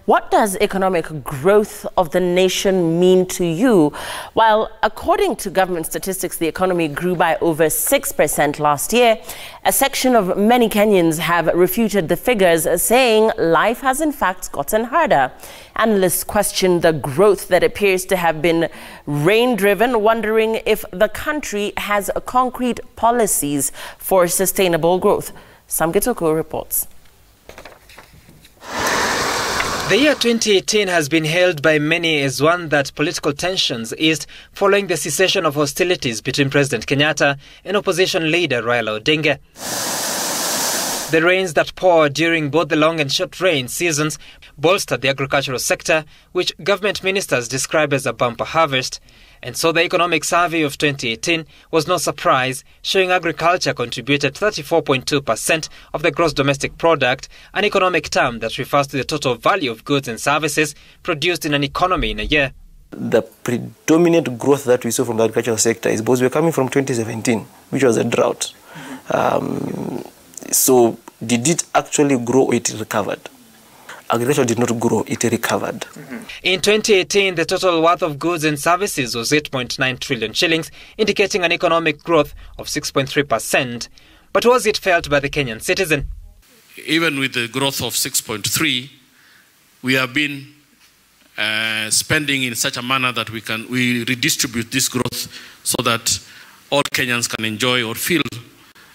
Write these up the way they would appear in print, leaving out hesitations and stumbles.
What does economic growth of the nation mean to you? While according to government statistics, the economy grew by over 6% last year, a section of many Kenyans have refuted the figures, saying life has in fact gotten harder. Analysts question the growth that appears to have been rain-driven, wondering if the country has concrete policies for sustainable growth. Sam Gitoko reports. The year 2018 has been hailed by many as one that political tensions eased following the cessation of hostilities between President Kenyatta and opposition leader Raila Odinga. The rains that poured during both the long and short rain seasons bolstered the agricultural sector, which government ministers describe as a bumper harvest. And so the economic survey of 2018 was no surprise, showing agriculture contributed 34.2% of the gross domestic product, an economic term that refers to the total value of goods and services produced in an economy in a year. The predominant growth that we saw from the agricultural sector is because we're coming from 2017, which was a drought. So did it actually grow or it recovered? Agriculture did not grow, it recovered. In 2018, the total worth of goods and services was 8.9 trillion shillings, indicating an economic growth of 6.3%. But was it felt by the Kenyan citizen? Even with the growth of 6.3, we have been spending in such a manner that we redistribute this growth so that all Kenyans can enjoy or feel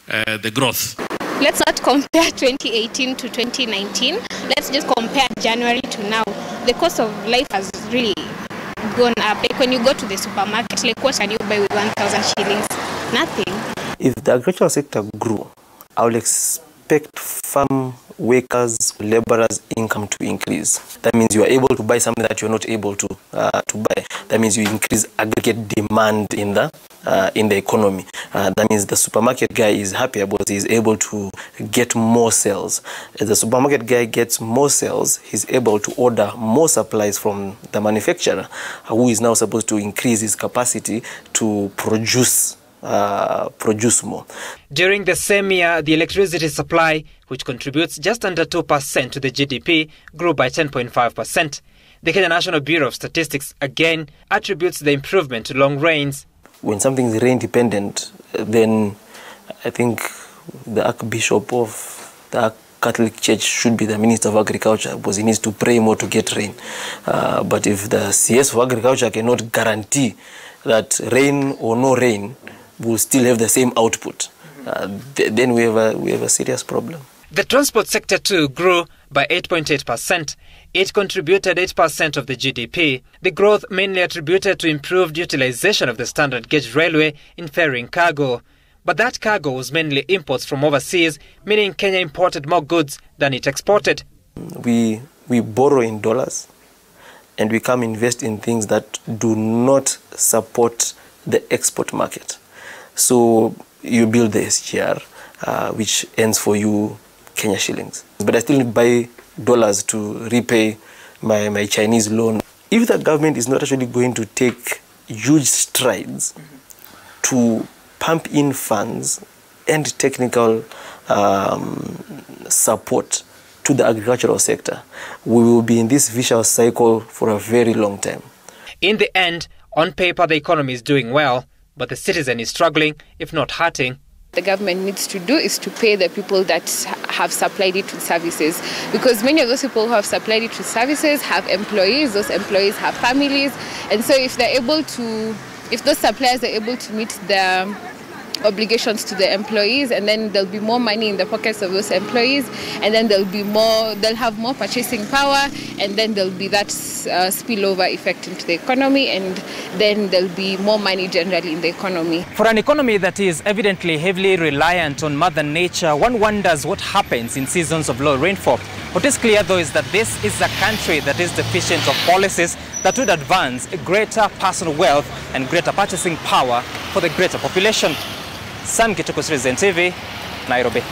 the growth. Let's not compare 2018 to 2019. Let's just compare January to now. The cost of life has really gone up. Like when you go to the supermarket, like what can you buy with 1,000 shillings? Nothing. If the agricultural sector grew, I would expect farm workers, laborers' income to increase. That means you are able to buy something that you are not able to buy. That means you increase aggregate demand in the economy. That means the supermarket guy is happier because he is able to get more sales. As the supermarket guy gets more sales, he's able to order more supplies from the manufacturer, who is now supposed to increase his capacity to produce more. During the same year, the electricity supply, which contributes just under 2% to the GDP, grew by 10.5%. The Kenya National Bureau of Statistics again attributes the improvement to long rains. When something is rain dependent, then I think the Archbishop of the Catholic Church should be the Minister of Agriculture, because he needs to pray more to get rain. But if the CS for Agriculture cannot guarantee that rain or no rain will still have the same output, then we have a serious problem. The transport sector too grew by 8.8%. It contributed 8% of the GDP. The growth mainly attributed to improved utilization of the standard gauge railway in ferrying cargo. But that cargo was mainly imports from overseas, meaning Kenya imported more goods than it exported. We borrow in dollars and we come invest in things that do not support the export market. So you build the SGR, which earns for you Kenya shillings. But I still buy dollars to repay my Chinese loan. If the government is not actually going to take huge strides to pump in funds and technical support to the agricultural sector, we will be in this vicious cycle for a very long time. In the end, on paper, the economy is doing well, but the citizen is struggling, if not hurting. The government needs to do is to pay the people that have supplied it with services, because many of those people who have supplied it with services have employees, those employees have families, and so if those suppliers are able to meet their obligations to the employees, and then there'll be more money in the pockets of those employees, and then they'll have more purchasing power, and then there'll be that spillover effect into the economy, and then there'll be more money generally in the economy. For an economy that is evidently heavily reliant on Mother Nature, one wonders what happens in seasons of low rainfall. What is clear though is that this is a country that is deficient of policies that would advance greater personal wealth and greater purchasing power for the greater population. Sam Gitoko, President TV, Nairobi.